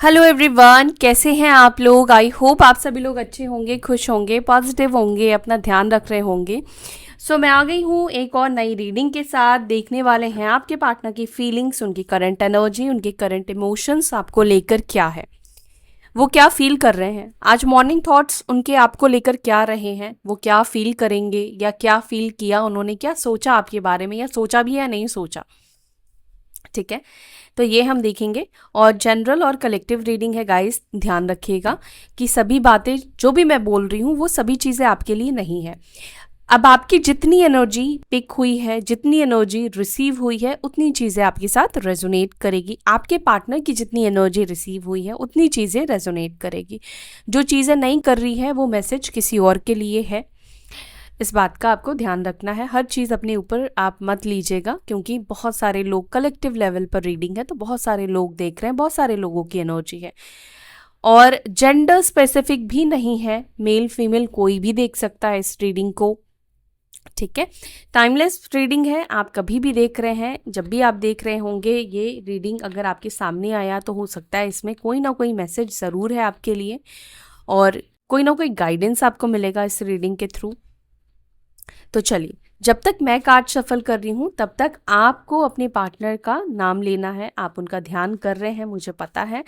Hello everyone, कैसे हैं आप लोग। आई होप आप सभी लोग अच्छे होंगे, खुश होंगे, पॉजिटिव होंगे, अपना ध्यान रख रहे होंगे। मैं आ गई हूँ एक और नई रीडिंग के साथ। देखने वाले हैं आपके पार्टनर की फीलिंग्स, उनकी करंट एनर्जी, उनके करंट इमोशंस आपको लेकर क्या है, वो क्या फील कर रहे हैं आज। मॉर्निंग थॉट्स उनके आपको लेकर क्या रहे हैं, वो क्या फील करेंगे या क्या फील किया उन्होंने, क्या सोचा आपके बारे में, या सोचा भी या नहीं सोचा। ठीक है, तो ये हम देखेंगे। और जनरल और कलेक्टिव रीडिंग है गाइस, ध्यान रखिएगा कि सभी बातें जो भी मैं बोल रही हूँ वो सभी चीज़ें आपके लिए नहीं है। अब आपकी जितनी एनर्जी पिक हुई है, जितनी एनर्जी रिसीव हुई है, उतनी चीज़ें आपके साथ रेजोनेट करेगी। आपके पार्टनर की जितनी एनर्जी रिसीव हुई है उतनी चीज़ें रेजोनेट करेगी। जो चीज़ें नहीं कर रही है वो मैसेज किसी और के लिए है। इस बात का आपको ध्यान रखना है। हर चीज़ अपने ऊपर आप मत लीजिएगा, क्योंकि बहुत सारे लोग, कलेक्टिव लेवल पर रीडिंग है तो बहुत सारे लोग देख रहे हैं, बहुत सारे लोगों की एनर्जी है। और जेंडर स्पेसिफिक भी नहीं है, मेल फीमेल कोई भी देख सकता है इस रीडिंग को। ठीक है, टाइमलेस रीडिंग है, आप कभी भी देख रहे हैं, जब भी आप देख रहे होंगे ये रीडिंग अगर आपके सामने आया तो हो सकता है इसमें कोई ना कोई मैसेज ज़रूर है आपके लिए, और कोई ना कोई गाइडेंस आपको मिलेगा इस रीडिंग के थ्रू। तो चलिए, जब तक मैं कार्ड शफल कर रही हूँ तब तक आपको अपने पार्टनर का नाम लेना है। आप उनका ध्यान कर रहे हैं, मुझे पता है,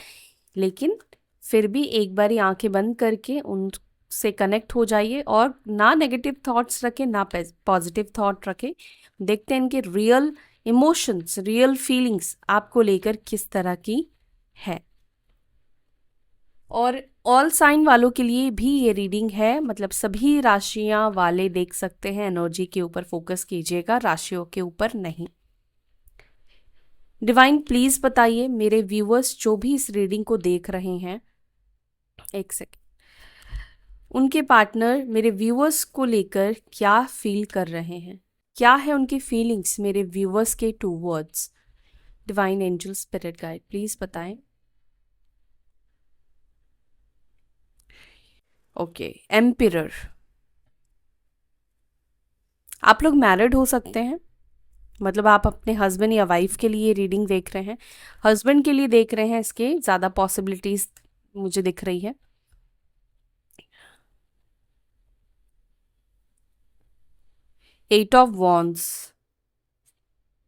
लेकिन फिर भी एक बारी आंखें बंद करके उनसे कनेक्ट हो जाइए और ना नेगेटिव थॉट्स रखें ना पॉजिटिव थॉट रखें। देखते हैं इनके रियल इमोशंस, रियल फीलिंग्स आपको लेकर किस तरह की है। और ऑल साइन वालों के लिए भी ये रीडिंग है, मतलब सभी राशियां वाले देख सकते हैं। एनर्जी के ऊपर फोकस कीजिएगा, राशियों के ऊपर नहीं। डिवाइन प्लीज बताइए मेरे व्यूअर्स जो भी इस रीडिंग को देख रहे हैं, एक सेकेंड, उनके पार्टनर मेरे व्यूअर्स को लेकर क्या फील कर रहे हैं, क्या है उनकी फीलिंग्स मेरे व्यूअर्स के towards. Divine angel spirit guide please बताएं। ओके, एम्पिरर। आप लोग मैरिड हो सकते हैं, मतलब आप अपने हस्बैंड या वाइफ के लिए रीडिंग देख रहे हैं। हस्बैंड के लिए देख रहे हैं, इसके ज़्यादा पॉसिबिलिटीज मुझे दिख रही है। Eight of wands,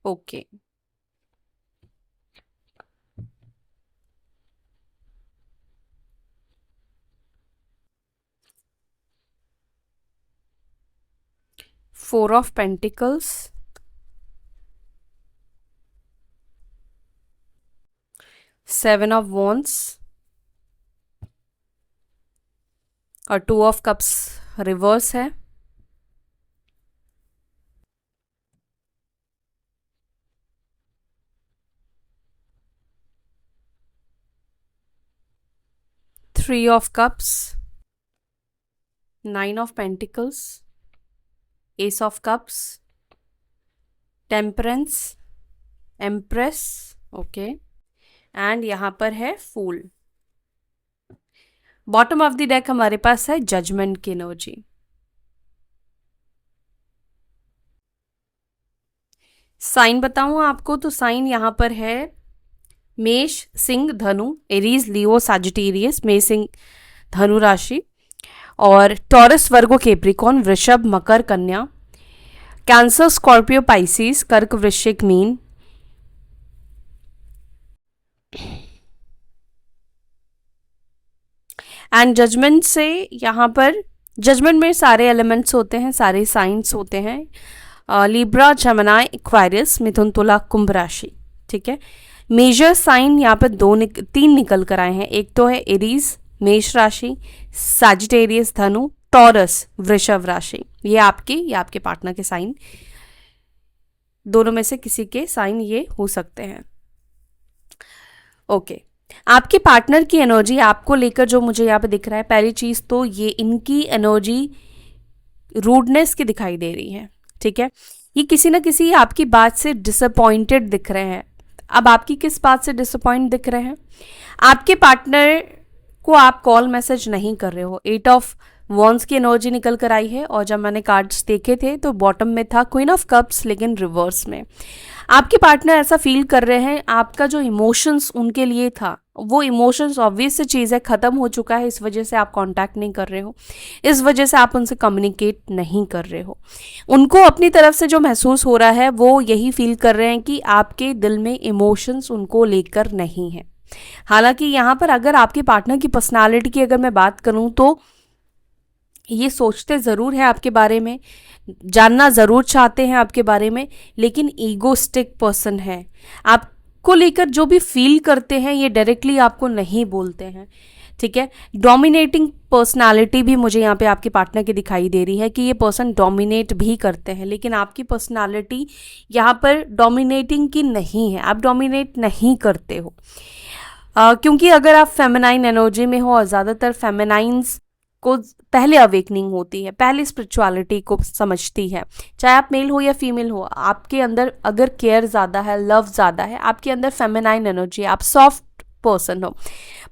okay. Four of pentacles, seven of wands और टू ऑफ कप्स रिवर्स है। Three of cups, nine of pentacles, ace of cups, temperance, empress, okay, and यहाँ पर है fool. Bottom of the deck हमारे पास है judgement की energy. Sign बताऊं आपको तो साइन यहाँ पर है मेष, सिंह, धनु, एरीज, लियो, सजिटेरियस। मेष, सिंह, धनु राशि, और टॉरस, वर्गो, कैप्रिकॉर्न, वृषभ, मकर, कन्या, कैंसर, स्कॉर्पियो, पाइसिस, कर्क, वृश्चिक, मीन। एंड जजमेंट से यहाँ पर, जजमेंट में सारे एलिमेंट्स होते हैं, सारे साइंस होते हैं, लिब्रा, जमनाई, एक्वायरियस, मिथुन, तुला, कुंभ राशि। ठीक है, मेजर साइन यहाँ पर तीन निकल कर आए हैं। एक तो है एरीज, मेष राशि, सजिटेरियस, धनु, टॉरस, वृषभ राशि। ये आपके पार्टनर के साइन, दोनों में से किसी के साइन ये हो सकते हैं। ओके, आपके पार्टनर की एनर्जी आपको लेकर जो मुझे यहाँ पे दिख रहा है, पहली चीज तो ये इनकी एनर्जी रूडनेस की दिखाई दे रही है। ठीक है, ये किसी ना किसी आपकी बात से डिसअपॉइंटेड दिख रहे हैं। अब आपकी किस बात से डिसअपॉइंट दिख रहे हैं? आपके पार्टनर को आप कॉल मैसेज नहीं कर रहे हो। एट ऑफ वॉन्स की एनर्जी निकल कर आई है, और जब मैंने कार्ड्स देखे थे तो बॉटम में था क्वीन ऑफ कप्स, लेकिन रिवर्स में। आपके पार्टनर ऐसा फील कर रहे हैं, आपका जो इमोशंस उनके लिए था वो इमोशंस ऑब्वियस सी चीज़ है, ख़त्म हो चुका है, इस वजह से आप कांटेक्ट नहीं कर रहे हो, इस वजह से आप उनसे कम्युनिकेट नहीं कर रहे हो। उनको अपनी तरफ से जो महसूस हो रहा है वो यही फील कर रहे हैं कि आपके दिल में इमोशंस उनको लेकर नहीं है। हालांकि यहाँ पर अगर आपके पार्टनर की पर्सनालिटी की अगर मैं बात करूँ तो ये सोचते ज़रूर है आपके बारे में, जानना ज़रूर चाहते हैं आपके बारे में, लेकिन ईगोस्टिक पर्सन है। आपको लेकर जो भी फील करते हैं ये डायरेक्टली आपको नहीं बोलते हैं, ठीक है। डोमिनेटिंग पर्सनालिटी भी मुझे यहाँ पे आपके पार्टनर की दिखाई दे रही है कि ये पर्सन डोमिनेट भी करते हैं, लेकिन आपकी पर्सनालिटी यहाँ पर डोमिनेटिंग की नहीं है, आप डोमिनेट नहीं करते हो। क्योंकि अगर आप फेमिनाइन एनर्जी में हो, और ज़्यादातर फेमिनाइंस को पहले अवेकनिंग होती है, पहले स्पिरिचुअलिटी को समझती है, चाहे आप मेल हो या फीमेल हो, आपके अंदर अगर केयर ज़्यादा है, लव ज़्यादा है, आपके अंदर फेमिनाइन एनर्जी है, आप सॉफ्ट पर्सन हो,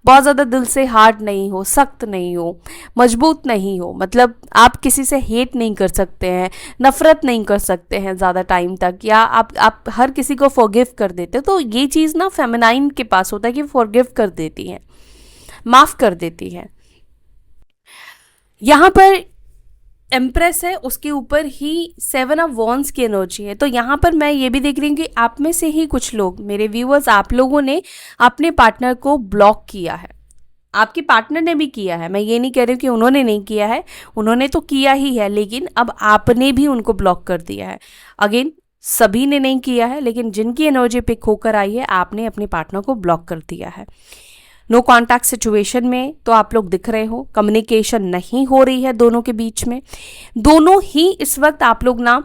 बहुत ज़्यादा दिल से हार्ड नहीं हो, सख्त नहीं हो, मजबूत नहीं हो, मतलब आप किसी से हेट नहीं कर सकते हैं, नफरत नहीं कर सकते हैं ज़्यादा टाइम तक, या आप हर किसी को फॉरगिव कर देते हो। तो ये चीज़ ना फेमिनाइन के पास होता है कि फॉरगिव कर देती है, माफ़ कर देती है। यहाँ पर एम्प्रेस है, उसके ऊपर ही 7 ऑफ वॉन्ड्स की एनर्जी है। तो यहाँ पर मैं ये भी देख रही हूँ कि आप में से ही कुछ लोग, मेरे व्यूअर्स, आप लोगों ने अपने पार्टनर को ब्लॉक किया है। आपके पार्टनर ने भी किया है, मैं ये नहीं कह रही हूँ कि उन्होंने नहीं किया है, उन्होंने तो किया ही है, लेकिन अब आपने भी उनको ब्लॉक कर दिया है। अगेन सभी ने नहीं किया है, लेकिन जिनकी एनर्जी पिक होकर आई है, आपने अपने पार्टनर को ब्लॉक कर दिया है। नो कॉन्टैक्ट सिचुएशन में तो आप लोग दिख रहे हो, कम्युनिकेशन नहीं हो रही है दोनों के बीच में। दोनों ही इस वक्त आप लोग ना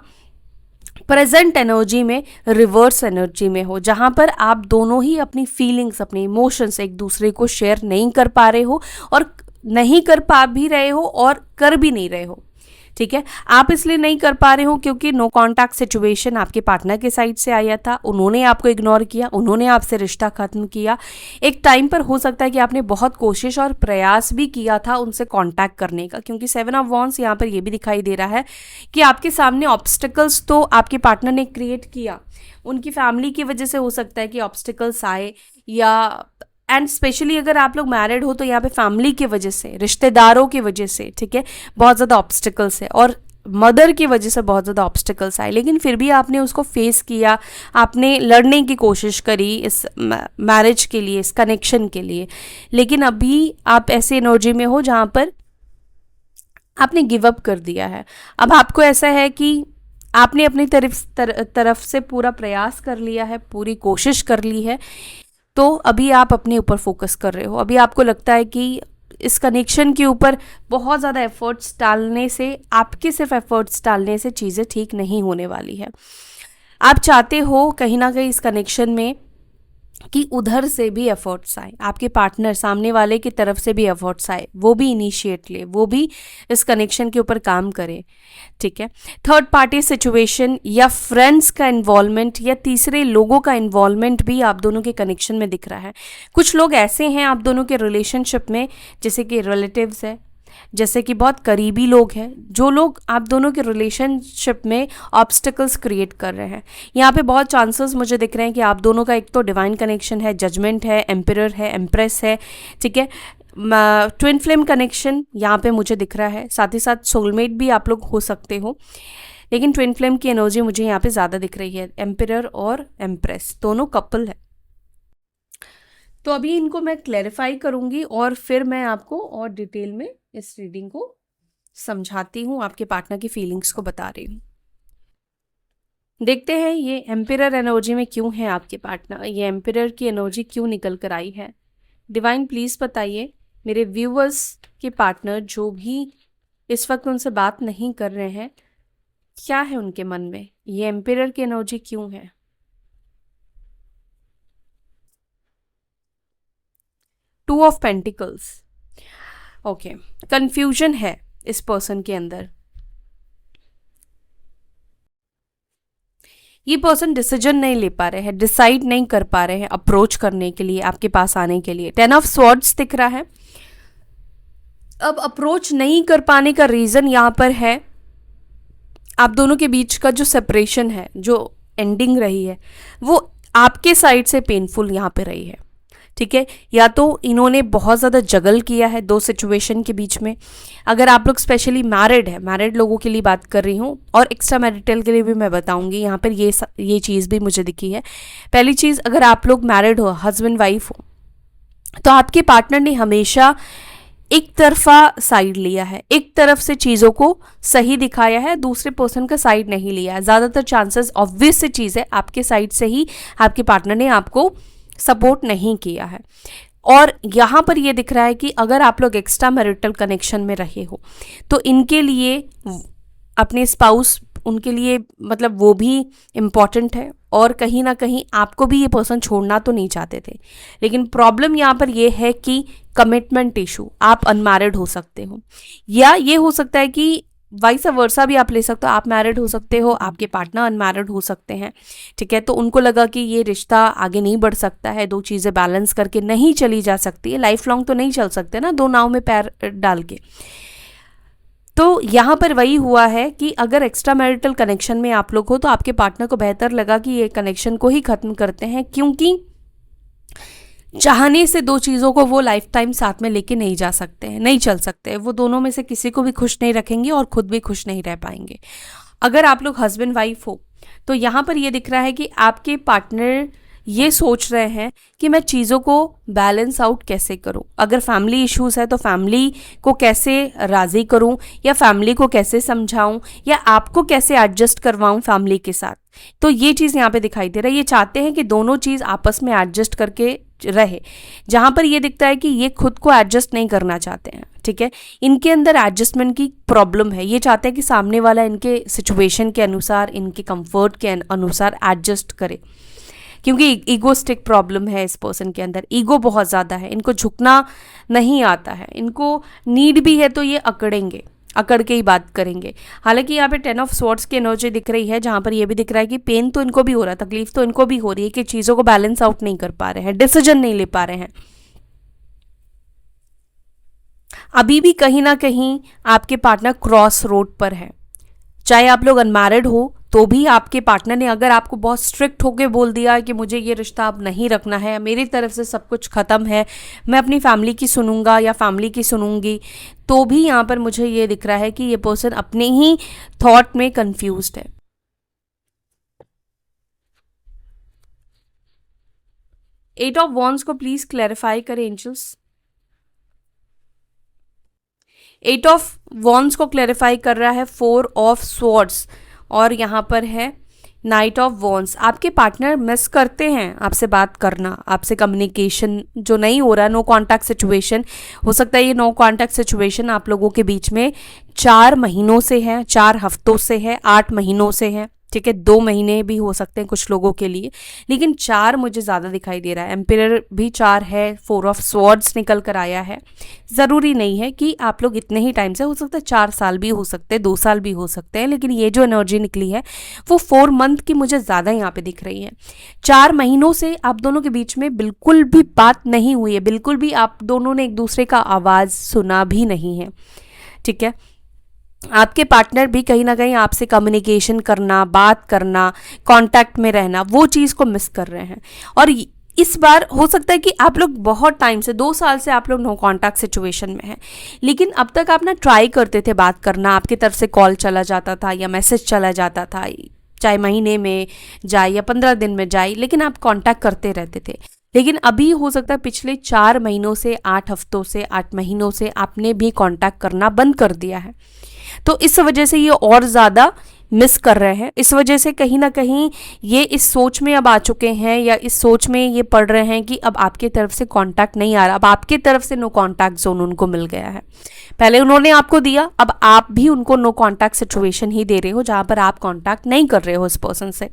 प्रेजेंट एनर्जी में, रिवर्स एनर्जी में हो, जहां पर आप दोनों ही अपनी फीलिंग्स, अपने इमोशंस एक दूसरे को शेयर नहीं कर पा रहे हो, और नहीं कर पा भी रहे हो और कर भी नहीं रहे हो, ठीक है। आप इसलिए नहीं कर पा रहे हो क्योंकि नो कॉन्टैक्ट सिचुएशन आपके पार्टनर के साइड से आया था, उन्होंने आपको इग्नोर किया, उन्होंने आपसे रिश्ता खत्म किया। एक टाइम पर हो सकता है कि आपने बहुत कोशिश और प्रयास भी किया था उनसे कांटेक्ट करने का, क्योंकि 7 ऑफ वॉन्ड्स यहाँ पर ये भी दिखाई दे रहा है कि आपके सामने ऑब्स्टिकल्स तो आपके पार्टनर ने क्रिएट किया, उनकी फैमिली की वजह से हो सकता है कि ऑब्स्टिकल्स आए, या एंड स्पेशली अगर आप लोग मैरिड हो तो यहाँ पे फैमिली की वजह से, रिश्तेदारों की वजह से, ठीक है, बहुत ज़्यादा ऑब्स्टिकल्स है, और मदर की वजह से बहुत ज़्यादा ऑब्स्टिकल्स आए, लेकिन फिर भी आपने उसको फेस किया, आपने लड़ने की कोशिश करी इस मैरिज के लिए, इस कनेक्शन के लिए। लेकिन अभी आप ऐसे एनर्जी में हो जहाँ पर आपने गिव अप कर दिया है। अब आपको ऐसा है कि आपने अपनी तरफ से पूरा प्रयास कर लिया है, पूरी कोशिश कर ली है, तो अभी आप अपने ऊपर फोकस कर रहे हो। अभी आपको लगता है कि इस कनेक्शन के ऊपर बहुत ज़्यादा एफर्ट्स डालने से, आपके सिर्फ एफर्ट्स डालने से चीज़ें ठीक नहीं होने वाली है। आप चाहते हो कहीं ना कहीं इस कनेक्शन में कि उधर से भी एफर्ट्स आए, आपके पार्टनर सामने वाले की तरफ से भी एफर्ट्स आए, वो भी इनिशिएट ले, वो भी इस कनेक्शन के ऊपर काम करे, ठीक है। थर्ड पार्टी सिचुएशन या फ्रेंड्स का इन्वॉल्वमेंट या तीसरे लोगों का इन्वॉल्वमेंट भी आप दोनों के कनेक्शन में दिख रहा है। कुछ लोग ऐसे हैं आप दोनों के रिलेशनशिप में, जैसे कि रिलेटिव्स है, जैसे कि बहुत करीबी लोग हैं, जो लोग आप दोनों के रिलेशनशिप में ऑब्स्टिकल्स क्रिएट कर रहे हैं। यहाँ पे बहुत चांसेस मुझे दिख रहे हैं कि आप दोनों का एक तो डिवाइन कनेक्शन है, जजमेंट है, एम्पिरर है, एम्प्रेस है, ठीक है, ट्विन फ्लेम कनेक्शन यहाँ पे मुझे दिख रहा है, साथ ही साथ सोलमेट भी आप लोग हो सकते हो, लेकिन ट्विन फ्लेम की एनर्जी मुझे यहाँ पे ज़्यादा दिख रही है। एम्पिरर और एम्प्रेस दोनों कपल है। तो अभी इनको मैं क्लैरिफाई करूँगी और फिर मैं आपको और डिटेल में इस रीडिंग को समझाती हूँ, आपके पार्टनर की फीलिंग्स को बता रही हूँ। देखते हैं ये एम्पिरर एनर्जी में क्यों है आपके पार्टनर, ये एम्पिरर की एनर्जी क्यों निकल कर आई है। डिवाइन प्लीज़ बताइए मेरे व्यूअर्स के पार्टनर जो भी इस वक्त उनसे बात नहीं कर रहे हैं, क्या है उनके मन में, ये एम्पिरर की एनर्जी क्यों है। Two of pentacles, okay, confusion है इस पर्सन के अंदर। ये पर्सन डिसीजन नहीं ले पा रहे हैं, डिसाइड नहीं कर पा रहे हैं अप्रोच करने के लिए, आपके पास आने के लिए। 10 ऑफ स्वॉर्ड्स दिख रहा है। अब अप्रोच नहीं कर पाने का रीज़न यहाँ पर है आप दोनों के बीच का जो सेपरेशन है, जो एंडिंग रही है, वो आपके साइड से पेनफुल यहाँ पे रही है, ठीक है, या तो इन्होंने बहुत ज़्यादा जगल किया है दो सिचुएशन के बीच में। अगर आप लोग स्पेशली मैरिड है, मैरिड लोगों के लिए बात कर रही हूँ, और एक्स्ट्रा मैरिटल के लिए भी मैं बताऊँगी यहाँ पर, ये चीज़ भी मुझे दिखी है। पहली चीज़, अगर आप लोग मैरिड हो, हस्बैंड वाइफ हो, तो आपके पार्टनर ने हमेशा एक तरफा साइड लिया है, एक तरफ से चीज़ों को सही दिखाया है, दूसरे पर्सन का साइड नहीं लिया है। ज़्यादातर चांसेस ऑब्वियस से चीज़ है, आपके साइड से ही आपके पार्टनर ने आपको सपोर्ट नहीं किया है। और यहाँ पर ये दिख रहा है कि अगर आप लोग एक्स्ट्रा मैरिटल कनेक्शन में रहे हो, तो इनके लिए अपने स्पाउस, उनके लिए मतलब वो भी इम्पॉर्टेंट है, और कहीं ना कहीं आपको भी ये पर्सन छोड़ना तो नहीं चाहते थे। लेकिन प्रॉब्लम यहाँ पर ये है कि कमिटमेंट इशू, आप अनमैरिड हो सकते हो, या ये हो सकता है कि वाइस वर्सा भी आप ले सकते हो, आप मैरिड हो सकते हो, आपके पार्टनर अनमैरिड हो सकते हैं। ठीक है, तो उनको लगा कि ये रिश्ता आगे नहीं बढ़ सकता है, दो चीज़ें बैलेंस करके नहीं चली जा सकती है, लाइफ लॉन्ग तो नहीं चल सकते ना दो नाव में पैर डाल के। तो यहाँ पर वही हुआ है कि अगर एक्स्ट्रा मैरिटल कनेक्शन में आप लोग हो, तो आपके पार्टनर को बेहतर लगा कि ये कनेक्शन को ही ख़त्म करते हैं, क्योंकि चाहने से दो चीज़ों को वो लाइफ टाइम साथ में लेके नहीं जा सकते हैं, नहीं चल सकते हैं। वो दोनों में से किसी को भी खुश नहीं रखेंगे और खुद भी खुश नहीं रह पाएंगे। अगर आप लोग हस्बैंड वाइफ हो, तो यहाँ पर ये दिख रहा है कि आपके पार्टनर ये सोच रहे हैं कि मैं चीज़ों को बैलेंस आउट कैसे करूं। अगर फैमिली इश्यूज है तो फैमिली को कैसे राज़ी करूं, या फैमिली को कैसे समझाऊं, या आपको कैसे एडजस्ट करवाऊं फैमिली के साथ। तो ये चीज़ यहाँ पे दिखाई दे रहा है। ये चाहते हैं कि दोनों चीज़ आपस में एडजस्ट करके रहे। जहाँ पर ये दिखता है कि ये खुद को एडजस्ट नहीं करना चाहते हैं। ठीक है, इनके अंदर एडजस्टमेंट की प्रॉब्लम है। ये चाहते हैं कि सामने वाला इनके सिचुएशन के अनुसार, इनके कंफर्ट के अनुसार एडजस्ट करे, क्योंकि ईगोस्टिक प्रॉब्लम है इस पर्सन के अंदर। ईगो बहुत ज़्यादा है, इनको झुकना नहीं आता है, इनको नीड भी है तो ये अकड़ेंगे, अकड़ के ही बात करेंगे। हालांकि यहाँ पे 10 ऑफ स्वॉर्ड्स की एनर्जी दिख रही है, जहाँ पर ये भी दिख रहा है कि पेन तो इनको भी हो रहा है, तकलीफ तो इनको भी हो रही है कि चीज़ों को बैलेंस आउट नहीं कर पा रहे हैं, डिसीजन नहीं ले पा रहे हैं। अभी भी कहीं ना कहीं आपके पार्टनर क्रॉस रोड पर है। चाहे आप लोग अनमैरिड हो, तो भी आपके पार्टनर ने अगर आपको बहुत स्ट्रिक्ट होके बोल दिया कि मुझे ये रिश्ता अब नहीं रखना है, मेरी तरफ से सब कुछ ख़त्म है, मैं अपनी फैमिली की सुनूंगा या फैमिली की सुनूंगी, तो भी यहाँ पर मुझे ये दिख रहा है कि ये पर्सन अपने ही थॉट में कंफ्यूज्ड है। एट ऑफ वॉन्ड्स को प्लीज क्लैरिफाई करें एंजल्स। एट ऑफ वॉन्ड्स को क्लैरिफाई कर रहा है 4 ऑफ स्वॉर्ड्स, और यहाँ पर है नाइट ऑफ वॉन्ड्स। आपके पार्टनर मिस करते हैं आपसे बात करना, आपसे कम्युनिकेशन जो नहीं हो रहा, नो कॉन्टैक्ट सिचुएशन। हो सकता है ये नो कॉन्टैक्ट सिचुएशन आप लोगों के बीच में 4 महीनों से है, 4 हफ्तों से है, 8 महीनों से है। ठीक है, 2 महीने भी हो सकते हैं कुछ लोगों के लिए, लेकिन 4 मुझे ज़्यादा दिखाई दे रहा है। एम्पियर भी 4 है, 4 ऑफ स्वॉर्ड्स निकल कर आया है। ज़रूरी नहीं है कि आप लोग इतने ही टाइम से, हो सकता है 4 साल भी हो सकते हैं, 2 साल भी हो सकते हैं, लेकिन ये जो एनर्जी निकली है वो 4 मंथ की मुझे ज़्यादा यहाँ पे दिख रही है। 4 महीनों से आप दोनों के बीच में बिल्कुल भी बात नहीं हुई है, बिल्कुल भी आप दोनों ने एक दूसरे का आवाज़ सुना भी नहीं है। ठीक है, आपके पार्टनर भी कहीं ना कहीं आपसे कम्युनिकेशन करना, बात करना, कांटेक्ट में रहना, वो चीज़ को मिस कर रहे हैं। और इस बार हो सकता है कि आप लोग बहुत टाइम से, 2 साल से आप लोग नो कांटेक्ट सिचुएशन में हैं, लेकिन अब तक आप ना ट्राई करते थे बात करना, आपकी तरफ से कॉल चला जाता था या मैसेज चला जाता था, चाहे महीने में जाए या 15 दिन में जाए, लेकिन आप कांटेक्ट करते रहते थे। लेकिन अभी हो सकता है पिछले 4 महीनों से, 8 हफ्तों से, 8 महीनों से आपने भी कांटेक्ट करना बंद कर दिया है। तो इस वजह से ये और ज़्यादा मिस कर रहे हैं। इस वजह से कहीं ना कहीं ये इस सोच में अब आ चुके हैं, या इस सोच में ये पढ़ रहे हैं कि अब आपके तरफ से कांटेक्ट नहीं आ रहा, अब आपके तरफ से नो कांटेक्ट जोन उनको मिल गया है। पहले उन्होंने आपको दिया, अब आप भी उनको नो कांटेक्ट सिचुएशन ही दे रहे हो, जहाँ पर आप कांटेक्ट नहीं कर रहे हो इस पर्सन से।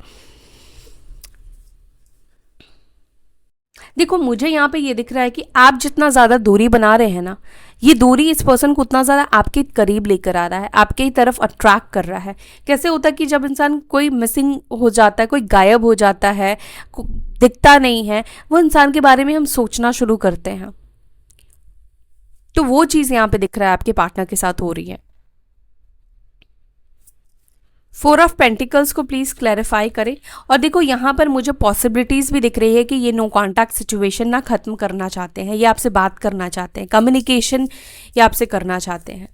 देखो, मुझे यहाँ पे ये दिख रहा है कि आप जितना ज़्यादा दूरी बना रहे हैं ना, ये दूरी इस पर्सन को उतना ज़्यादा आपके करीब लेकर आ रहा है, आपके ही तरफ अट्रैक्ट कर रहा है। कैसे होता है कि जब इंसान कोई मिसिंग हो जाता है, कोई गायब हो जाता है, दिखता नहीं है, वो इंसान के बारे में हम सोचना शुरू करते हैं। तो वो चीज़ यहाँ पे दिख रहा है आपके पार्टनर के साथ हो रही है। फोर ऑफ पेंटिकल्स को प्लीज़ क्लैरिफाई करें। और देखो यहाँ पर मुझे पॉसिबिलिटीज़ भी दिख रही है कि ये नो कॉन्टैक्ट सिचुएशन ना ख़त्म करना चाहते हैं, ये आपसे बात करना चाहते हैं, कम्युनिकेशन ये आपसे करना चाहते हैं।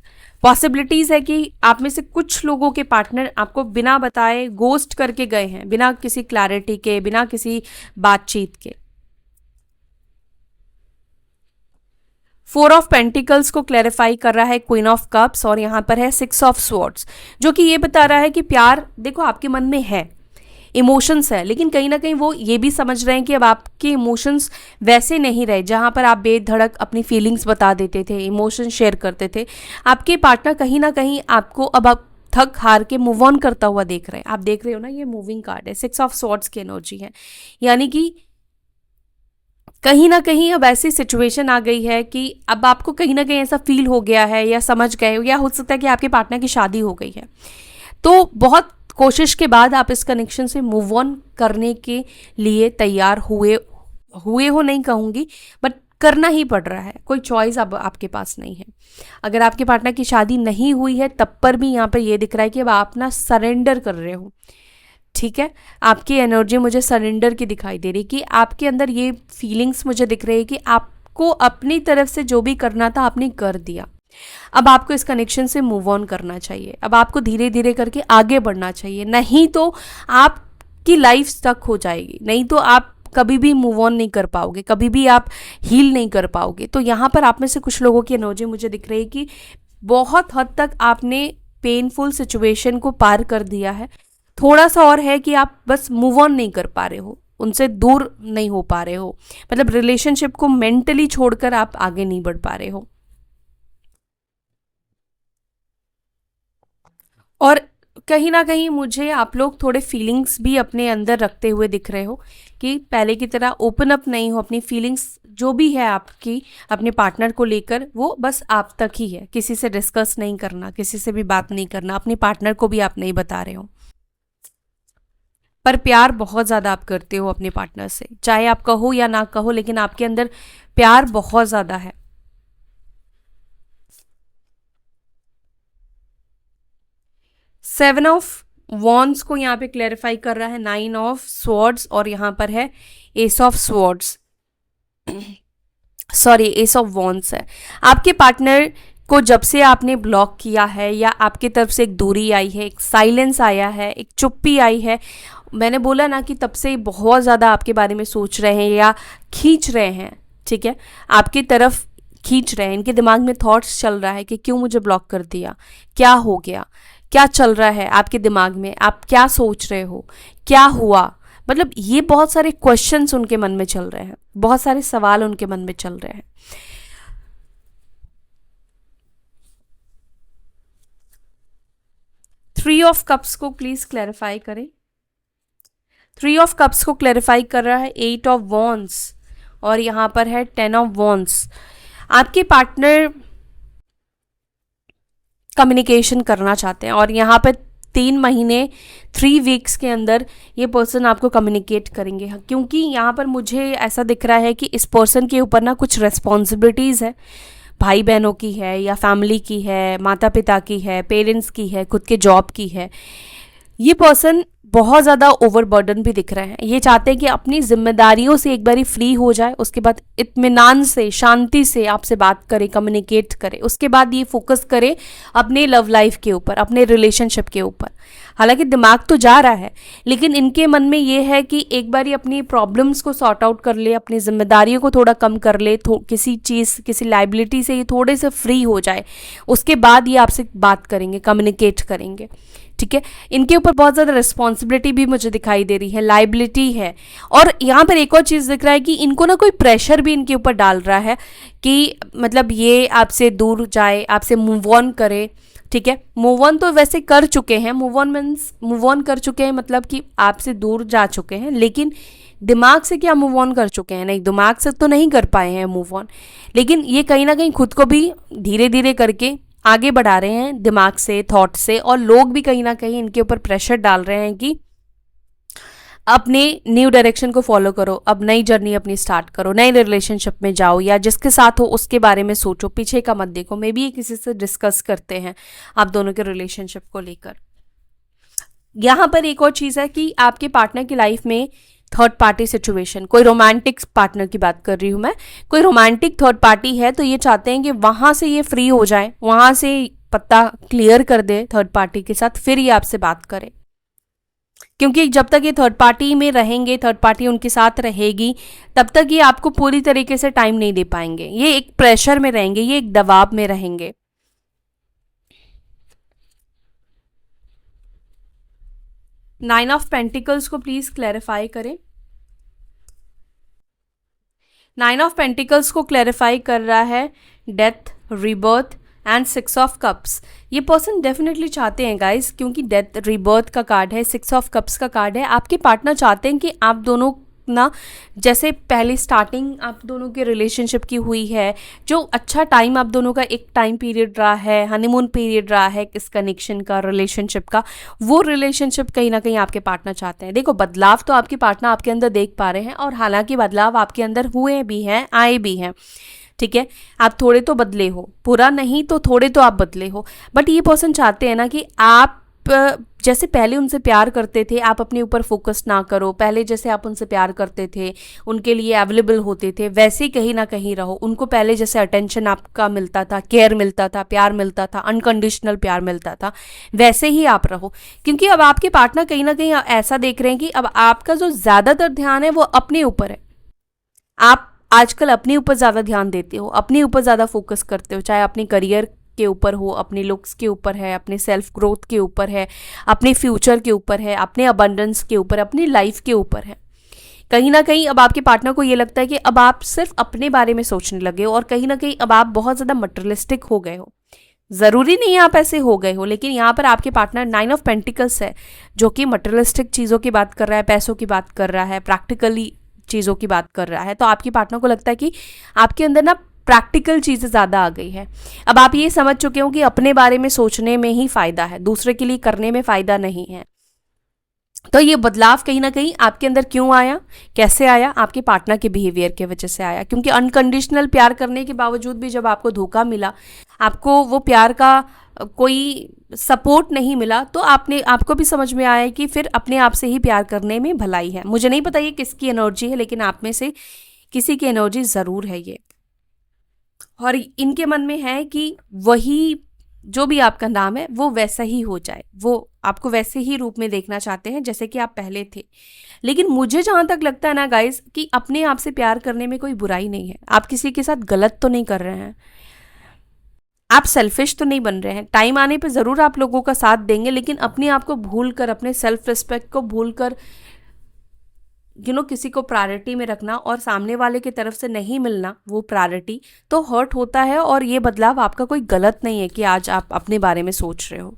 पॉसिबिलिटीज़ है कि आप में से कुछ लोगों के पार्टनर आपको बिना बताए गोस्ट करके गए हैं, बिना किसी क्लैरिटी के, बिना किसी बातचीत के। फोर ऑफ पेंटिकल्स को क्लैरिफाई कर रहा है क्वीन ऑफ कप्स, और यहाँ पर है सिक्स ऑफ स्वॉर्ड्स, जो कि ये बता रहा है कि प्यार देखो आपके मन में है, इमोशंस है, लेकिन कहीं ना कहीं वो ये भी समझ रहे हैं कि अब आपके इमोशंस वैसे नहीं रहे जहाँ पर आप बेधड़क अपनी फीलिंग्स बता देते थे, इमोशंस शेयर करते थे। आपके पार्टनर कहीं ना कहीं आपको अब आप थक हार के मूव ऑन करता हुआ देख रहे हैं। आप देख रहे हो ना, ये मूविंग कार्ड है, सिक्स ऑफ स्वॉर्ड्स की एनर्जी है, यानी कि कहीं ना कहीं अब ऐसी सिचुएशन आ गई है कि अब आपको कहीं ना कहीं ऐसा फील हो गया है, या समझ गए हो, या हो सकता है कि आपके पार्टनर की शादी हो गई है। तो बहुत कोशिश के बाद आप इस कनेक्शन से मूव ऑन करने के लिए तैयार हुए हो नहीं कहूँगी, बट करना ही पड़ रहा है, कोई चॉइस अब आपके पास नहीं है। अगर आपके पार्टनर की शादी नहीं हुई है तब पर भी यहाँ पर ये दिख रहा है कि अब आप ना सरेंडर कर रहे हो। ठीक है, आपकी एनर्जी मुझे सरेंडर की दिखाई दे रही, कि आपके अंदर ये फीलिंग्स मुझे दिख रही है कि आपको अपनी तरफ से जो भी करना था आपने कर दिया। अब आपको इस कनेक्शन से मूव ऑन करना चाहिए, अब आपको धीरे धीरे करके आगे बढ़ना चाहिए, नहीं तो आपकी लाइफ स्टक हो जाएगी, नहीं तो आप कभी भी मूव ऑन नहीं कर पाओगे, कभी भी आप हील नहीं कर पाओगे। तो यहाँ पर आप में से कुछ लोगों की एनर्जी मुझे दिख रही है कि बहुत हद तक आपने पेनफुल सिचुएशन को पार कर दिया है, थोड़ा सा और है कि आप बस मूव ऑन नहीं कर पा रहे हो, उनसे दूर नहीं हो पा रहे हो, मतलब रिलेशनशिप को मेंटली छोड़कर आप आगे नहीं बढ़ पा रहे हो। और कहीं ना कहीं मुझे आप लोग थोड़े फीलिंग्स भी अपने अंदर रखते हुए दिख रहे हो, कि पहले की तरह ओपन अप नहीं हो, अपनी फीलिंग्स जो भी है आपकी अपने पार्टनर को लेकर वो बस आप तक ही है, किसी से डिस्कस नहीं करना, किसी से भी बात नहीं करना, अपने पार्टनर को भी आप नहीं बता रहे हो। पर प्यार बहुत ज़्यादा आप करते हो अपने पार्टनर से, चाहे आप कहो या ना कहो, लेकिन आपके अंदर प्यार बहुत ज़्यादा है। सेवन ऑफ वॉन्ड्स को यहाँ पे क्लैरिफाई कर रहा है नाइन ऑफ स्वॉर्ड्स, और यहाँ पर है S of swords, sorry S of wands है। आपके पार्टनर को जब से आपने ब्लॉक किया है, या आपकी तरफ से एक दूरी आई है, एक साइलेंस आया है, एक चुप्पी आई है, मैंने बोला ना कि तब से बहुत ज़्यादा आपके बारे में सोच रहे हैं या खींच रहे हैं। ठीक है, आपकी तरफ खींच रहे हैं, इनके दिमाग में थॉट्स चल रहा है कि क्यों मुझे ब्लॉक कर दिया, क्या हो गया, क्या चल रहा है आपके दिमाग में, आप क्या सोच रहे हो, क्या हुआ, मतलब ये बहुत सारे क्वेश्चंस उनके मन में चल रहे हैं, बहुत सारे सवाल उनके मन में चल रहे हैं। थ्री ऑफ कप्स को प्लीज क्लैरिफाई करें। थ्री ऑफ कप्स को क्लैरिफाई कर रहा है एट ऑफ वॉन्ड्स, और यहाँ पर है टेन ऑफ वॉन्ड्स। आपके पार्टनर कम्युनिकेशन करना चाहते हैं, और यहाँ पर 3 महीने 3 वीक्स के अंदर ये पर्सन आपको कम्युनिकेट करेंगे, क्योंकि यहाँ पर मुझे ऐसा दिख रहा है कि इस पर्सन के ऊपर ना कुछ रिस्पॉन्सिबिलिटीज़ है, भाई बहनों की है, या फैमिली की है, माता पिता की है, पेरेंट्स की है, खुद के जॉब की है। ये पर्सन बहुत ज़्यादा ओवरबर्डन भी दिख रहे हैं, ये चाहते हैं कि अपनी जिम्मेदारियों से एक बारी फ्री हो जाए, उसके बाद इत्मीनान से शांति से आपसे बात करे, कम्युनिकेट करे, उसके बाद ये फोकस करे अपने लव लाइफ के ऊपर, अपने रिलेशनशिप के ऊपर। हालांकि दिमाग तो जा रहा है, लेकिन इनके मन में ये है कि एक बारी अपनी प्रॉब्लम्स को सॉर्ट आउट कर ले, अपनी जिम्मेदारियों को थोड़ा कम कर ले, किसी चीज़, किसी लाइबिलिटी से ये थोड़े से फ्री हो जाए, उसके बाद ये आपसे बात करेंगे, कम्युनिकेट करेंगे। ठीक है, इनके ऊपर बहुत ज़्यादा रिस्पॉन्सिबिलिटी भी मुझे दिखाई दे रही है, लाइबिलिटी है। और यहाँ पर एक और चीज़ दिख रहा है कि इनको ना कोई प्रेशर भी इनके ऊपर डाल रहा है कि मतलब ये आपसे दूर जाए, आपसे मूव ऑन करे। ठीक है, मूव ऑन तो वैसे कर चुके हैं, move on means move on कर चुके हैं, मतलब कि आपसे दूर जा चुके हैं, लेकिन दिमाग से क्या मूव ऑन कर चुके हैं? नहीं, दिमाग से तो नहीं कर पाए हैं मूव ऑन, लेकिन ये कहीं ना कहीं खुद को भी धीरे धीरे करके आगे बढ़ा रहे हैं दिमाग से, थॉट से। और लोग भी कहीं ना कहीं इनके ऊपर प्रेशर डाल रहे हैं कि अपने न्यू डायरेक्शन को फॉलो करो, अब नई जर्नी अपनी स्टार्ट करो, नए रिलेशनशिप में जाओ, या जिसके साथ हो उसके बारे में सोचो, पीछे का मत देखो। मे बी ये किसी से डिस्कस करते हैं आप दोनों के रिलेशनशिप को लेकर। यहाँ पर एक और चीज़ है कि आपके पार्टनर की लाइफ में थर्ड पार्टी सिचुएशन, कोई रोमांटिक पार्टनर की बात कर रही हूँ मैं, कोई रोमांटिक थर्ड पार्टी है, तो ये चाहते हैं कि वहाँ से ये फ्री हो जाए, वहाँ से पत्ता क्लियर कर दे थर्ड पार्टी के साथ, फिर ये आपसे बात करे। क्योंकि जब तक ये थर्ड पार्टी में रहेंगे, थर्ड पार्टी उनके साथ रहेगी, तब तक ये आपको पूरी तरीके से टाइम नहीं दे पाएंगे, ये एक प्रेशर में रहेंगे, ये एक दबाव में रहेंगे। 9 ऑफ पेंटिकल्स को प्लीज क्लैरिफाई करें। 9 ऑफ पेंटिकल्स को क्लैरिफाई कर रहा है death, rebirth and 6 of cups. ये पर्सन डेफिनेटली चाहते हैं गाइस, क्योंकि डेथ रीबर्थ का कार्ड है, 6 ऑफ कप्स का कार्ड है, आपके पार्टनर चाहते हैं कि आप दोनों ना, जैसे पहले स्टार्टिंग आप दोनों के रिलेशनशिप की हुई है, जो अच्छा टाइम आप दोनों का एक टाइम पीरियड रहा है, हनीमून पीरियड रहा है इस कनेक्शन का, रिलेशनशिप का, वो रिलेशनशिप कहीं ना कहीं आपके पार्टनर चाहते हैं। देखो, बदलाव तो आपके पार्टनर आपके अंदर देख पा रहे हैं, और हालांकि बदलाव आपके अंदर हुए भी हैं, आए भी हैं, ठीक है, आप थोड़े तो बदले हो, पूरा नहीं तो थोड़े तो आप बदले हो, बट ये पर्सन चाहते हैं ना कि आप जैसे पहले उनसे प्यार करते थे, आप अपने ऊपर फोकस ना करो, पहले जैसे आप उनसे प्यार करते थे, उनके लिए अवेलेबल होते थे, वैसे ही कहीं ना कहीं रहो, उनको पहले जैसे अटेंशन आपका मिलता था, केयर मिलता था, प्यार मिलता था, अनकंडीशनल प्यार मिलता था, वैसे ही आप रहो। क्योंकि अब आपके पार्टनर कहीं ना कहीं ऐसा देख रहे हैं कि अब आपका जो ज़्यादातर ध्यान है वो अपने ऊपर है, आप आजकल अपने ऊपर ज़्यादा ध्यान देते हो, अपने ऊपर ज़्यादा फोकस करते हो, चाहे अपने करियर के ऊपर हो, अपने लुक्स के ऊपर है, अपने सेल्फ ग्रोथ के ऊपर है, अपने फ्यूचर के ऊपर है, अपने अबंडेंस के ऊपर, अपनी लाइफ के ऊपर है। कहीं ना कहीं अब आपके पार्टनर को ये लगता है कि अब आप सिर्फ अपने बारे में सोचने लगे हो, और कहीं ना कहीं अब आप बहुत ज़्यादा मटेरियलिस्टिक हो गए हो। ज़रूरी नहीं है आप ऐसे हो गए हो, लेकिन यहाँ पर आपके पार्टनर 9 ऑफ पेंटिकल्स है, जो कि मटेरियलिस्टिक चीज़ों की बात कर रहा है, पैसों की बात कर रहा है, प्रैक्टिकली चीज़ों की बात कर रहा है। तो आपके पार्टनर को लगता है कि आपके अंदर ना प्रैक्टिकल चीज़ें ज़्यादा आ गई है। अब आप ये समझ चुके हो कि अपने बारे में सोचने में ही फ़ायदा है, दूसरे के लिए करने में फ़ायदा नहीं है। तो ये बदलाव कहीं ना कहीं आपके अंदर क्यों आया, कैसे आया, आपके पार्टनर के बिहेवियर की वजह से आया। क्योंकि अनकंडीशनल प्यार करने के बावजूद भी जब आपको धोखा मिला, आपको वो प्यार का कोई सपोर्ट नहीं मिला, तो आपको भी समझ में आया कि फिर अपने आप से ही प्यार करने में भलाई है। मुझे नहीं पता ये किसकी एनर्जी है, लेकिन आप में से किसी की एनर्जी ज़रूर है ये, और इनके मन में है कि वही जो भी आपका नाम है वो वैसा ही हो जाए, वो आपको वैसे ही रूप में देखना चाहते हैं जैसे कि आप पहले थे। लेकिन मुझे जहाँ तक लगता है ना गाइस, कि अपने आप से प्यार करने में कोई बुराई नहीं है, आप किसी के साथ गलत तो नहीं कर रहे हैं, आप सेल्फिश तो नहीं बन रहे हैं। टाइम आने पे ज़रूर आप लोगों का साथ देंगे, लेकिन अपने आप को भूल कर, अपने सेल्फ रिस्पेक्ट को भूल कर किसी को प्रायोरिटी में रखना और सामने वाले की तरफ से नहीं मिलना वो प्रायोरिटी, तो हर्ट होता है। और ये बदलाव आपका कोई गलत नहीं है कि आज आप अपने बारे में सोच रहे हो।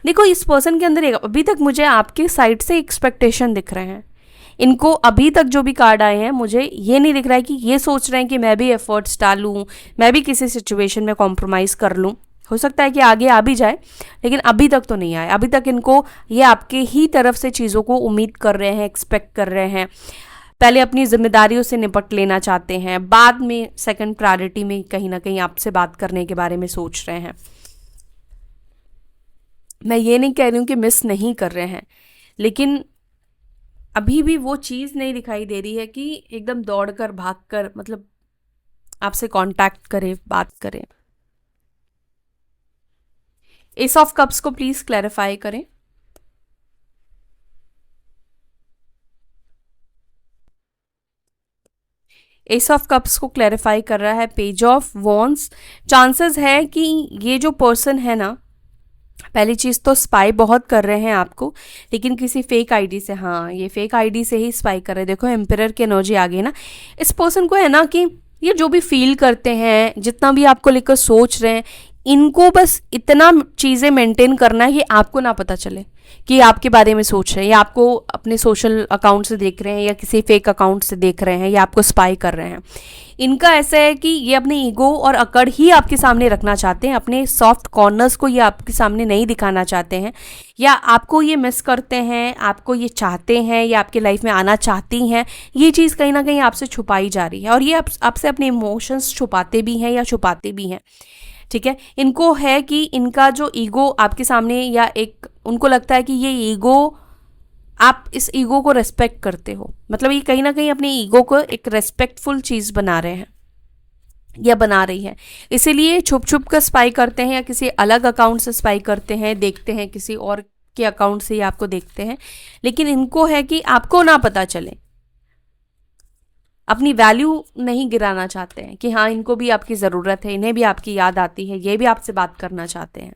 देखो, इस पर्सन के अंदर अभी तक मुझे आपके साइड से एक्सपेक्टेशन दिख रहे हैं। इनको अभी तक जो भी कार्ड आए हैं, मुझे ये नहीं दिख रहा है कि ये सोच रहे हैं कि मैं भी एफर्ट्स डालूं, मैं भी किसी सिचुएशन में कॉम्प्रोमाइज़ कर लूं। हो सकता है कि आगे आ भी जाए, लेकिन अभी तक तो नहीं आए। अभी तक इनको ये आपके ही तरफ से चीज़ों को उम्मीद कर रहे हैं, एक्सपेक्ट कर रहे हैं। पहले अपनी जिम्मेदारियों से निपट लेना चाहते हैं, बाद में सेकंड प्रायोरिटी में कहीं ना कहीं आपसे बात करने के बारे में सोच रहे हैं। मैं ये नहीं कह रही हूँ कि मिस नहीं कर रहे हैं, लेकिन अभी भी वो चीज़ नहीं दिखाई दे रही है कि एकदम दौड़कर भागकर मतलब आपसे कांटेक्ट करे, बात करे। एस ऑफ कप्स को प्लीज क्लैरिफाई करें। एस ऑफ कप्स को क्लैरिफाई कर रहा है पेज ऑफ वॉन्ड्स। चांसेस है कि ये जो पर्सन है ना, पहली चीज़ तो स्पाई बहुत कर रहे हैं आपको, लेकिन किसी फेक आईडी से। हाँ, ये फेक आईडी से ही स्पाई कर रहे हैं। देखो, एम्परर की एनर्जी आ गई ना। इस पर्सन को है ना कि ये जो भी फील करते हैं, जितना भी आपको लेकर सोच रहे हैं, इनको बस इतना चीज़ें मेंटेन करना है कि आपको ना पता चले कि आपके बारे में सोच रहे हैं, या आपको अपने सोशल अकाउंट से देख रहे हैं, या किसी फेक अकाउंट से देख रहे हैं, या आपको स्पाई कर रहे हैं। इनका ऐसा है कि ये अपने ईगो और अकड़ ही आपके सामने रखना चाहते हैं, अपने सॉफ्ट कॉर्नर्स को ये आपके सामने नहीं दिखाना चाहते हैं, या आपको ये मिस करते हैं, आपको ये चाहते हैं, या आपके लाइफ में आना चाहती हैं। ये चीज़ कहीं ना कहीं आपसे छुपाई जा रही है, और ये आपसे अपने इमोशंस छुपाते भी हैं या छुपाते भी हैं। ठीक है, इनको है कि इनका जो ईगो आपके सामने, या एक उनको लगता है कि ये ईगो, आप इस ईगो को रेस्पेक्ट करते हो, मतलब ये कहीं ना कहीं अपनी ईगो को एक रेस्पेक्टफुल चीज़ बना रहे हैं या बना रही है, इसीलिए छुप छुप कर स्पाई करते हैं या किसी अलग अकाउंट से स्पाई करते हैं, देखते हैं किसी और के अकाउंट से ही आपको देखते हैं। लेकिन इनको है कि आपको ना पता चले, अपनी वैल्यू नहीं गिराना चाहते हैं कि हाँ इनको भी आपकी ज़रूरत है, इन्हें भी आपकी याद आती है, ये भी आपसे बात करना चाहते हैं।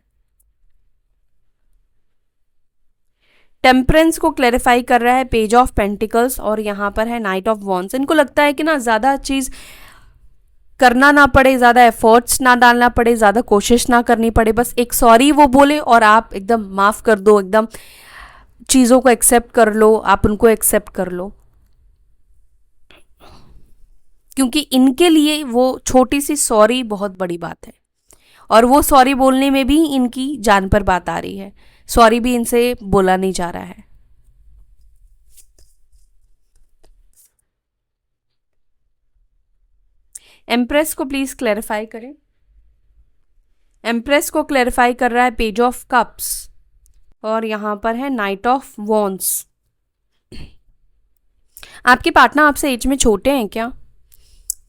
टेम्परेंस को क्लैरिफाई कर रहा है पेज ऑफ पेंटिकल्स और यहाँ पर है नाइट ऑफ वॉन्ड्स। इनको लगता है कि ना ज़्यादा चीज़ करना ना पड़े, ज़्यादा एफर्ट्स ना डालना पड़े, ज़्यादा कोशिश ना करनी पड़े, बस एक सॉरी वो बोले और आप एकदम माफ़ कर दो, एकदम चीज़ों को एक्सेप्ट कर लो, आप उनको एक्सेप्ट कर लो। क्योंकि इनके लिए वो छोटी सी सॉरी बहुत बड़ी बात है, और वो सॉरी बोलने में भी इनकी जान पर बात आ रही है, सॉरी भी इनसे बोला नहीं जा रहा है। एम्प्रेस को प्लीज क्लैरिफाई करें। एम्प्रेस को क्लैरिफाई कर रहा है पेज ऑफ कप्स और यहां पर है नाइट ऑफ वॉन्ड्स। आपके पार्टनर आपसे एज में छोटे हैं क्या?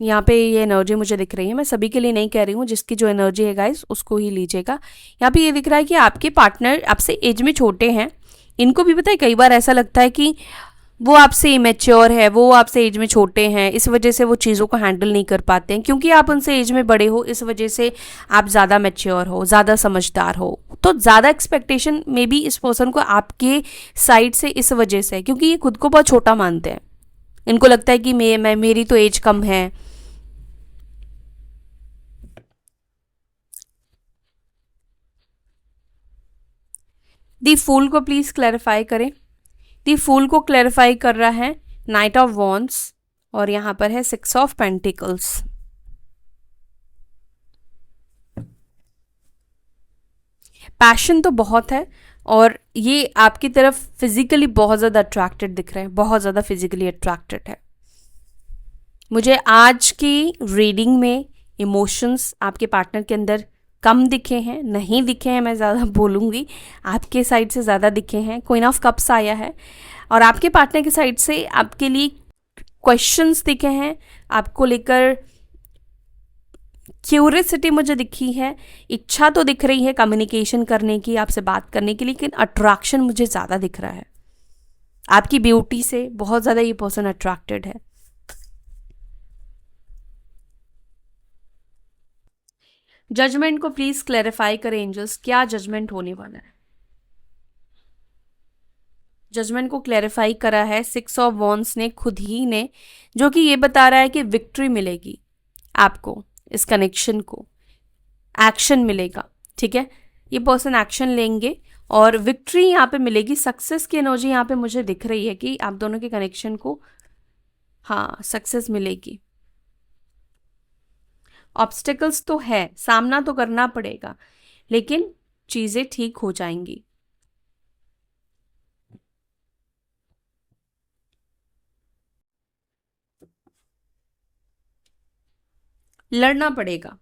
यहाँ पे ये एनर्जी मुझे दिख रही है, मैं सभी के लिए नहीं कह रही हूँ, जिसकी जो एनर्जी है गाइस उसको ही लीजिएगा। यहाँ पे ये दिख रहा है कि आपके पार्टनर आपसे एज में छोटे हैं। इनको भी पता है, कई बार ऐसा लगता है कि वो आपसे इमेच्योर है, वो आपसे एज में छोटे हैं, इस वजह से वो चीज़ों को हैंडल नहीं कर पाते हैं। क्योंकि आप उनसे एज में बड़े हो, इस वजह से आप ज़्यादा मैच्योर हो, ज़्यादा समझदार हो, तो ज़्यादा एक्सपेक्टेशन मे बी इस पर्सन को आपके साइड से इस वजह से, क्योंकि ये खुद को बहुत छोटा मानते हैं। इनको लगता है कि मैं मेरी तो एज कम है। दी फूल को प्लीज क्लैरिफाई करें। दी फूल को क्लैरिफाई कर रहा है नाइट ऑफ वॉन्ड्स और यहां पर है 6 ऑफ पेंटिकल्स। पैशन तो बहुत है और ये आपकी तरफ फिजिकली बहुत ज़्यादा अट्रैक्टेड दिख रहे हैं, बहुत ज़्यादा फिजिकली अट्रैक्टेड है। मुझे आज की रीडिंग में इमोशंस आपके पार्टनर के अंदर कम दिखे हैं, नहीं दिखे हैं, मैं ज़्यादा बोलूँगी, आपके साइड से ज़्यादा दिखे हैं। क्वीन ऑफ कप्स आया है और आपके पार्टनर की साइड से आपके लिए क्वेश्चंस दिखे हैं, आपको लेकर क्यूरियसिटी मुझे दिखी है, इच्छा तो दिख रही है कम्युनिकेशन करने की, आपसे बात करने की, लेकिन अट्रैक्शन मुझे ज़्यादा दिख रहा है। आपकी ब्यूटी से बहुत ज़्यादा ये पर्सन अट्रैक्टेड है। जजमेंट को प्लीज क्लैरिफाई करें एंजल्स, क्या जजमेंट होने वाला है? जजमेंट को क्लैरिफाई करा है 6 ऑफ वॉन्ड्स ने, खुद ही ने, जो कि ये बता रहा है कि विक्ट्री मिलेगी आपको, इस कनेक्शन को एक्शन मिलेगा। ठीक है, ये पर्सन एक्शन लेंगे और विक्ट्री यहाँ पे मिलेगी, सक्सेस की एनर्जी यहाँ पे मुझे दिख रही है कि आप दोनों के कनेक्शन को हाँ सक्सेस मिलेगी। ऑब्स्टेकल्स तो है, सामना तो करना पड़ेगा, लेकिन चीजें ठीक हो जाएंगी। लड़ना पड़ेगा,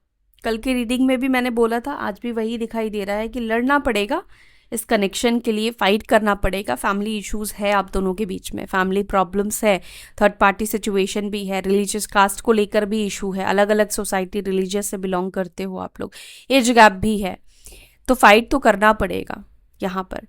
कल की रीडिंग में भी मैंने बोला था, आज भी वही दिखाई दे रहा है कि लड़ना पड़ेगा इस कनेक्शन के लिए, फाइट करना पड़ेगा। फैमिली इश्यूज है आप दोनों के बीच में, फैमिली प्रॉब्लम्स है, थर्ड पार्टी सिचुएशन भी है, रिलीजियस कास्ट को लेकर भी इशू है, अलग अलग सोसाइटी रिलीजियस से बिलोंग करते हो आप लोग, एज गैप भी है, तो फाइट तो करना पड़ेगा यहाँ पर।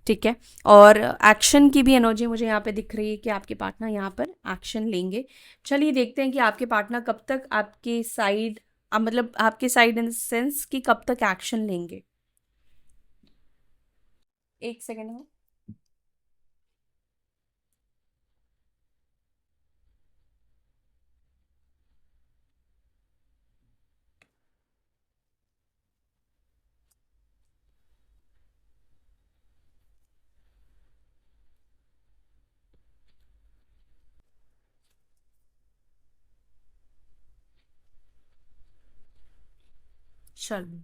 ठीक है, और एक्शन की भी एनर्जी मुझे यहाँ पे दिख रही है कि आपके पार्टनर यहाँ पर एक्शन लेंगे। चलिए देखते हैं कि आपके पार्टनर कब तक आपके साइड, मतलब आपके साइड इन सेंस कि कब तक एक्शन लेंगे। एक सेकेंड में। चलिए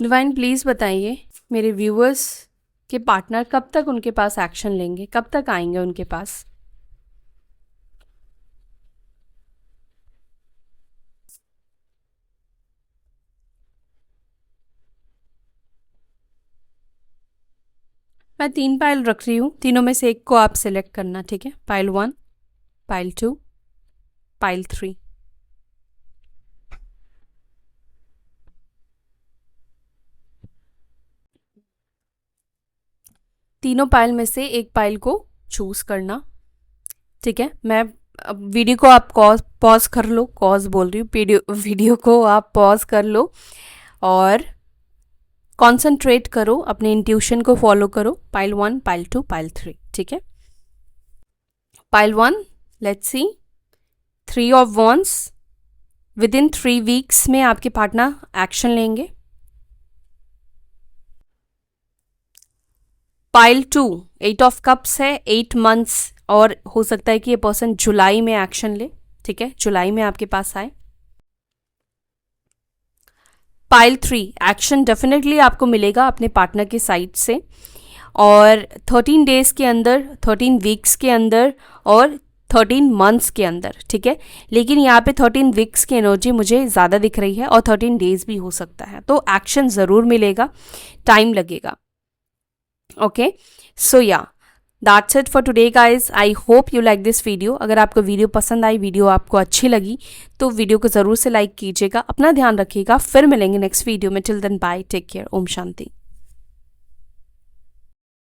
डिवाइन प्लीज बताइए मेरे व्यूअर्स के पार्टनर कब तक उनके पास एक्शन लेंगे, कब तक आएंगे उनके पास। मैं 3 पाइल रख रही हूँ, तीनों में से एक को आप सिलेक्ट करना, ठीक है। Pile 1, pile 2, pile 3। तीनों पाइल में से एक पाइल को चूज करना, ठीक है। मैं अब वीडियो को आप पॉज कर लो, कॉज बोल रही हूँ, वीडियो को आप पॉज कर लो और कंसंट्रेट करो, अपने इंट्यूशन को फॉलो करो। पाइल 1, पाइल 2, पाइल 3, ठीक है। Pile 1, let's see, 3 of wands. With in 3 weeks में आपके पार्टनर एक्शन लेंगे। पाइल 2, 8 ऑफ कप्स है, 8 मंथ्स, और हो सकता है कि ये पर्सन जुलाई में एक्शन ले, ठीक है, जुलाई में आपके पास आए। पाइल 3, एक्शन डेफिनेटली आपको मिलेगा अपने पार्टनर की साइड से, और 13 डेज के अंदर, 13 वीक्स के अंदर और 13 मंथ्स के अंदर, ठीक है। लेकिन यहाँ पे 13 वीक्स की एनर्जी मुझे ज़्यादा दिख रही है और 13 डेज भी हो सकता है, तो एक्शन ज़रूर मिलेगा, टाइम लगेगा। ओके, सो या that's it for today guys. I hope you like this video. अगर आपको वीडियो पसंद आई, वीडियो आपको अच्छी लगी, तो वीडियो को ज़रूर से लाइक कीजिएगा। अपना ध्यान रखिएगा, फिर मिलेंगे नेक्स्ट वीडियो में। Till then bye, take care, Om शांति।